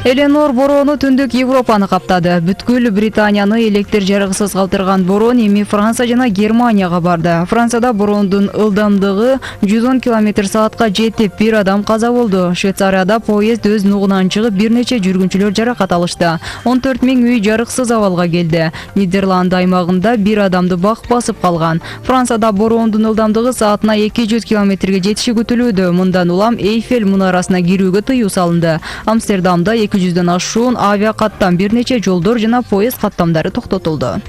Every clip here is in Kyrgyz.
Эленор бороону түндүк Европаны каптады. Бүткүл Британияны электр жарыгысыз калтырган борон эми Франция жана Германияга барды. Францияда бороондун ылдамдыгы 110 км/саатка жетип, бир адам каза болду. Швейцарияда поезд өз нугунан чыгып, бир нече жүргүнчүлөр жаракат алышты. 14 000 үй жарыксыз абалга келди. Нидерланд аймагында бир адамды бак басып калган. Францияда бороондун ылдамдыгы саатына 200 км жетиши күтүлүүдө. Мындан улам Эйфель мунарасына кирүүгө тыюу салынды. Амстердамда 200дөн ашуун авиа каттам, бир нече жолдор жана поезд каттамдары токтотулду.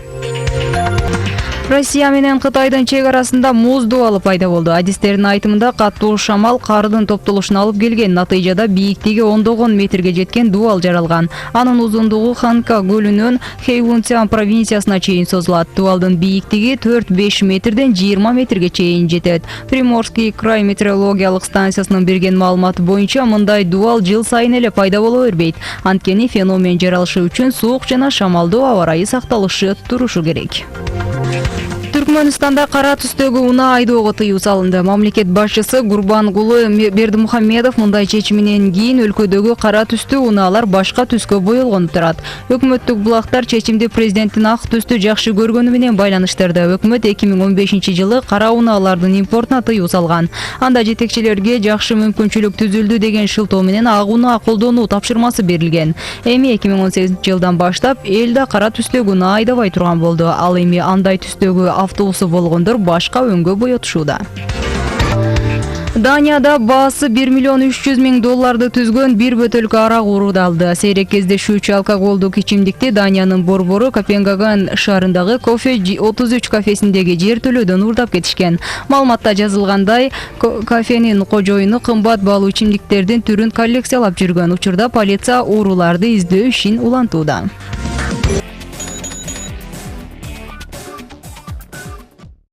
Россия менен Кытайдын чек арасында муз дубалы пайда болду. Адистердин айтымында катуу шамал кардын топтолушуна алып келген. Натыйжада бийиктиги 10 метрге жеткен дубал жаралган. Анын узундугу Ханка көлүнөн Хэйвунцзян провинциясына чейин созулат. Дубалдын бийиктиги 4-5 метрден 20 метрге чейин жетет. Приморский край метеорологиялык станциясынын берген маалыматы боюнча мындай дубал жыл сайын эле пайда боло бербейт. Анткени феномен жаралышы үчүн суук жана шамалдуу аба ырайы сакталышы турушу керек. Түркмөнстанда кара түстөгү унаа айдоого тыюу салынды. Мамлекет башчысы Гурбангулы Бердимухамедов мындай чечиминен кийин өлкөдөгү кара түстүү унаалар башка түскө боелгон турат. Өкмөттүк булактар чечимди президенттин ак түстү жакшы көргөнү менен байланыштырды. Өкмөт 2015-жылы кара унаалардын импортуна тыюу салган. Анда жетекчилерге жакшы мүмкүнчүлүк түзүлдү деген шылтоо менен ак унаа колдонуу тапшырмасы берилген. Эми 2018-жылдан баштап элде кара түстөгү унаа айдабай турган болду. Ал эми андай түстөгү автобусу болгондор башка өңгө боетушууда. Данияда баасы $1,300,000 түзгөн бир бөтөлкө арак уурдалды. Сейрек кездешүүчү алкоголдук ичимдикти Даниянын борбору Копенгаген шаарындагы Кофе 33 кафесиндеги жер төлөөдөн уурдап кетишкен. Маалыматта жазылгандай, кафенин кожоюну кымбат баалуу ичимдиктердин түрүн коллекциялап жүргөн. Учурда полиция ууруларды издөө ишин улантууда.